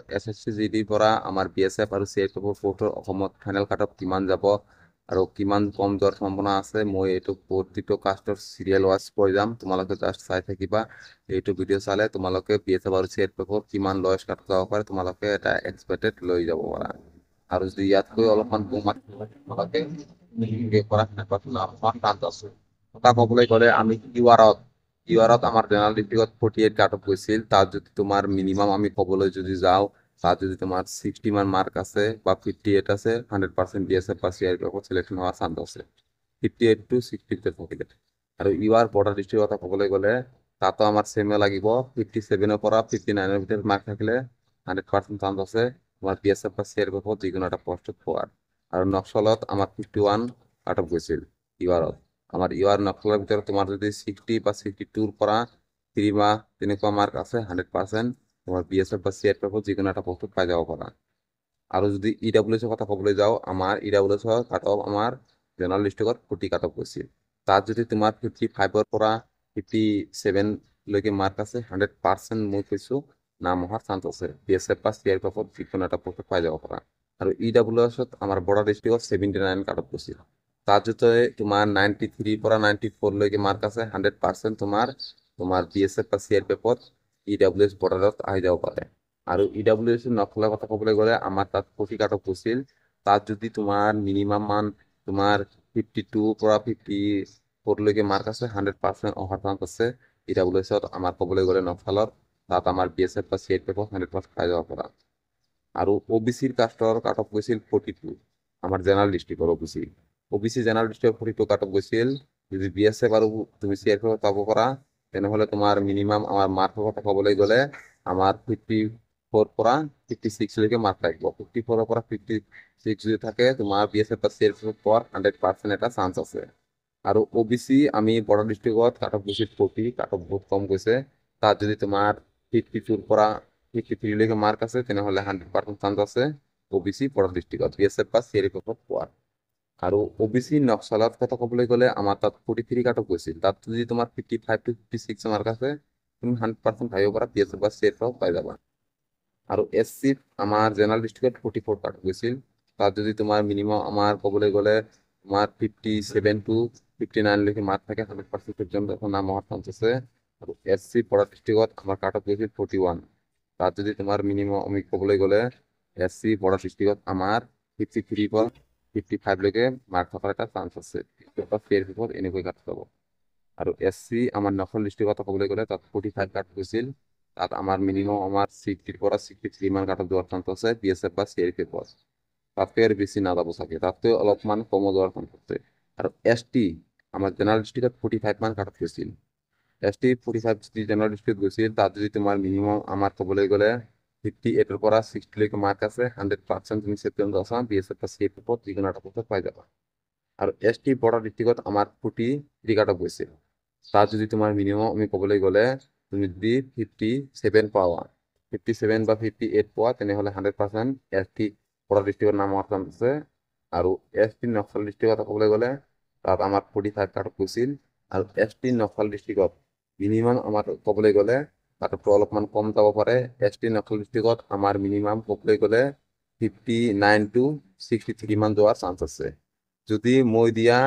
SSC জিডিৰ পৰা আমাৰ BSF আৰু চিআইএছএফৰ ফ'ৰ্থৰ অসমত ফাইনেল কাট অফ কিমান যাব আৰু কিমান কম যোৱাৰ সম্ভাৱনা আছে মই এইটো প্ৰতিটো কাষ্টৰ চিৰিয়েল ৱাইজ কৈ যাম তোমালোকে জাষ্ট চাই থাকিবা এইটো ভিডিঅ' চালে তোমালোকে বিএছএফ আৰু চিআইএছএফৰ কিমান লয়েষ্ট কাট যাব পাৰে তোমালোকে এটা এক্সপেক্টেড লৈ যাব পাৰা আৰু যদি ইয়াতকৈ অলপমান কম তোমালোকে কৰা অকমান টান আছে কথা ক'বলৈ গ'লে আমি ইউআৰত আমাৰ জেনেৰেল ডিষ্ট্ৰিক্টত 48 কাট অফ গৈছিল তাত যদি তোমাৰ মিনিমাম আমি ক'বলৈ যদি যাওঁ তাত যদি তোমাৰ 60 মান মাৰ্ক আছে বা 58 আছে 100% বিএছএফ বা চিআইএছএফত সিলেকশন হোৱাৰ চান্স আছে 58 to 60 থাকিলে আৰু ইউআৰ বৰ্ডাৰ ডিষ্ট্ৰিক্টৰ কথা ক'বলৈ গ'লে তাতো আমাৰ চেমে লাগিব 57 পৰা 59 ভিতৰত মাৰ্ক থাকিলে 100% চান্স আছে তোমাৰ বিএছএফ বা চিআইএছএফত যিকোনো এটা পোষ্টত পোৱাৰ আৰু নক্সলত আমাৰ 51 কাট অফ গৈছিল ইউআৰত আমাৰ ইউআৰ নক্সলৰ ভিতৰত তোমাৰ যদি 60 বা 62 পৰা 3 বা তেনেকুৱা মাৰ্ক আছে 100% তোমাৰ বিএছএফ বা চিআইএছএফত যিকোনো এটা পোষ্টত পাই যাব পাৰা আৰু যদি ইডাব্লিউএছৰ কথা ক'বলৈ যাওঁ আমাৰ ইডাব্লিউএছৰ কাট অফ আমাৰ জেনেৰেল ডিষ্ট্ৰিক্টত 40 কাট অফ গৈছিল তাত যদি তোমাৰ 55 পৰা 57 লৈকে মাৰ্ক আছে 100% মই কৈছোঁ নাম অহাৰ চান্স আছে বিএছএফ বা চিআইএছএফত যিকোনো এটা পোষ্টত পাই যাব পাৰা আৰু ইডাব্লিউএছত আমাৰ বৰ্ডাৰ ডিষ্ট্ৰিক্টত 79 কাট অফ গৈছিল তাত যদি তোমাৰ 93 পৰা 94 লৈকে মাৰ্ক আছে 100% তোমাৰ বিএছএফ বা চিআইএছএফত ইডাব্লিউএছ বৰ্ডাৰত আহি যাব পাৰে আৰু ইডাব্লিউএছ নকলৰ কথা ক'বলৈ গ'লে আমাৰ তাত 40 কাট অফ গৈছিল তাত যদি তোমাৰ মিনিমাম মান তোমাৰ 52 পৰা 54 লৈকে মাৰ্ক আছে 100% অহাৰ চান্স আছে ইডাব্লিউএছত আমাৰ ক'বলৈ গ'লে নকলত তাত আমাৰ বিএছএফ বা চিআইএছএফত 100% পাই যাব পাৰা আৰু ওবিচিৰ কাষ্টৰ কাট অফ গৈছিল 42 আমাৰ জেনেৰেল ডিষ্ট্ৰিক্টৰ ওবিচি জেনেৰেল ডিষ্ট্ৰিক্টৰ 42 কাট অফ গৈছিল যদি বিএছএফ আৰু তুমি চিআইএছএফ পাব পাৰা তেনেহ'লে তোমাৰ মিনিমাম আমাৰ মাৰ্কৰ কথা ক'বলৈ গ'লে আমাৰ 54 পৰা 56 লৈকে মাৰ্ক থাকিব 54 পৰা 56 যদি থাকে তোমাৰ বিএছএফ বা চিআইএছএফ পোৱাৰ 100% এটা চান্স আছে আৰু ওবিচি আমি বৰ্ডাৰ ডিষ্ট্ৰিক্টত কাট অফ গৈছিল 40 কাট অফ বহুত কম গৈছে তাত যদি তোমাৰ 52 পৰা 53 লৈকে মাৰ্ক আছে তেনেহ'লে 100% চান্স আছে ওবিচি বৰ্ডাৰ ডিষ্ট্ৰিক্টত বিএছএফ বা চিআইএছএফত পোৱাৰ আৰু ওবিচি নক্সালত কথা ক'বলৈ গ'লে আমাৰ তাত 43 কাট অফ গৈছিল তাত যদি তোমাৰ 55 to 56 মাৰ্ক আছে তুমি 100% ভাবিব পাৰা বিএছএফ বা চিআইএছএফ পাই যাবা আৰু এছচিত আমাৰ জেনেৰেল ডিষ্ট্ৰিক্টত 44 কাট গৈছিল তাত যদি তোমাৰ মিনিমাম আমাৰ ক'বলৈ গ'লে তোমাৰ 57 to 59 লৈকে মাৰ্ক থাকে 100% পৰ্যন্ত নাম অহাৰ চান্স আছে আৰু এছচি বৰ্ডাৰ ডিষ্ট্ৰিক্টত আমাৰ কাট অফ গৈছিল 41 তাত যদি তোমাৰ মিনিমাম আমি ক'বলৈ গ'লে এছচি বৰ্ডাৰ ডিষ্ট্ৰিক্টত আমাৰ 53 পৰা 55 লৈকে মাৰ্ক থকাৰ এটা চান্স আছে চিআইএছএফত এনেকৈ কাট যাব আৰু এছচি আমাৰ নকল ডিষ্ট্ৰিক্টৰ কথা ক'বলৈ গ'লে তাত 45 কাট গৈছিল তাত আমাৰ মিনিমাম আমাৰ 60 পৰা 63 মান কাটত যোৱাৰ চান্স আছে বিএছএফ বা চিআইএছএফত তাতকৈ আৰু বেছি নাযাব চাগে তাতকৈ অলপমান কম যোৱাৰ চান্স আছে আৰু এছটি আমাৰ জেনেৰেল ডিষ্ট্ৰিক্টত 45 মান কাটত গৈছিল এছটি 45 যদি জেনেৰেল ডিষ্ট্ৰিক্ট গৈছিল তাত যদি তোমাৰ মিনিমাম আমাৰ ক'বলৈ গ'লে 58 পৰা 60 লৈকে মাৰ্ক আছে 100% তুমি চেপ্টেম্বৰ আছা বিএছএফ বা চিআইএছএফত যিকোনো এটা পোষ্টত পাই যাবা আৰু এছটি বৰ্ডাৰ ডিষ্ট্ৰিক্টত আমাৰ 43 কাট অফ গৈছিল তাত যদি তোমাৰ মিনিমাম আমি ক'বলৈ গ'লে তুমি যদি 57 পোৱা 57 বা 58 পোৱা তেনেহ'লে 100% এছটি বৰ্ডাৰ ডিষ্ট্ৰিক্টৰ নাম অহাৰ চান্স আছে আৰু এছটি নকল ডিষ্ট্ৰিক্টৰ কথা ক'বলৈ গ'লে তাত আমাৰ 45 কাট অফ গৈছিল আৰু এছটি নকল ডিষ্ট্ৰিক্টত মিনিমাম আমাৰ ক'বলৈ গ'লে তাতকৈ অলপমান কম যাব পাৰে এছটি নকল ডিষ্ট্ৰিক্টত আমাৰ মিনিমাম ক'বলৈ গ'লে 59 to 63 মান যোৱাৰ চান্স আছে যদি মই দিয়া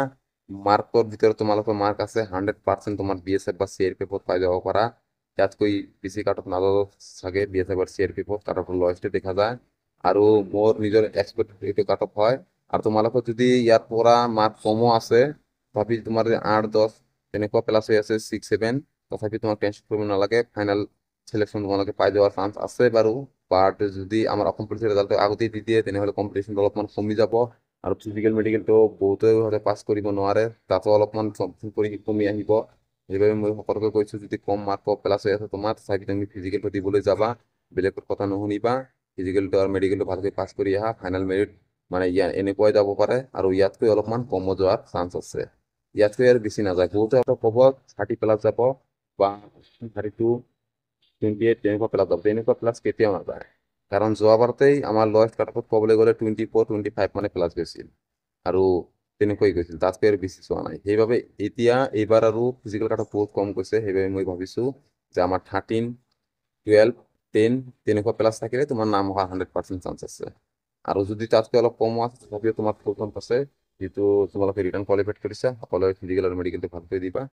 মাৰ্কৰ ভিতৰত তোমালোকৰ মাৰ্ক আছে 100% তোমাৰ বিএছএফ বা চিআইএছএফত পাই যাব পাৰা ইয়াতকৈ বেছি কাট অফ নাযাব চাগে বিএছএফ আৰু চিআইএছএফত কাট অফ লয়েষ্টে দেখা যায় আৰু মোৰ নিজৰ এক্সপেক্ট এইটো কাট অফ হয় আৰু তোমালোকৰ যদি ইয়াৰ পৰা মাৰ্ক কমো আছে তথাপি তোমাৰ 8-10 তেনেকুৱা প্লাছ হৈ আছে 6-7 তথাপি তোমাক টেনশ্যন কৰিব নালাগে ফাইনেল সিলেকশ্যন তোমালোকে পাই যোৱাৰ চান্স আছে বাৰু বাট যদি আমাৰ অসম পুলিচৰ ৰিজাল্টটো আগতেই দি দিয়ে তেনেহ'লে কম্পিটিশ্যনটো অলপমান কমি যাব আৰু ফিজিকেল মেডিকেলটো বহুতে পাছ কৰিব নোৱাৰে তাতো অলপমান কমি আহিব সেইবাবে মই সকলোকে কৈছোঁ যদি কম মাৰ্কৰ প্লাছ হৈ আছে তোমাৰ তথাপি তুমি ফিজিকেলটো দিবলৈ যাবা বেলেগৰ কথা নুশুনিবা ফিজিকেলটো আৰু মেডিকেলটো ভালকৈ পাছ কৰি আহা ফাইনেল মেৰিট মানে এনেকুৱাই যাব পাৰে আৰু ইয়াতকৈ অলপমান কমো যোৱাৰ চান্স আছে ইয়াতকৈ আৰু বেছি নাযায় বহুতে ক'ব 30 প্লাছ যাব বা 32 28 তেনেকুৱা প্লাছ যাব তেনেকুৱা প্লাছ কেতিয়াও নাযায় কাৰণ যোৱাবাৰতেই আমাৰ লয়েষ্ট কাট অফত ক'বলৈ গ'লে 24-25 মানে প্লাছ গৈছিল আৰু তেনেকৈ গৈছিল তাতকৈ আৰু বেছি চোৱা নাই সেইবাবে এতিয়া এইবাৰ আৰু ফিজিকেল কাট অফ বহুত কম গৈছে সেইবাবে মই ভাবিছোঁ যে আমাৰ 13-12 10 তেনেকুৱা প্লাছ থাকিলে তোমাৰ নাম হোৱাৰ 100% চান্স আছে। আৰু যদি তাতকৈ অলপ কমো আছে তথাপিও তোমাৰ 4 আছে, যিটো তোমালোকে ৰিটাৰ্ণ কোৱালিফাইড কৰিছা, সকলোৱে ফিজিকেল আৰু মেডিকেলটো ভালকৈ দিবা।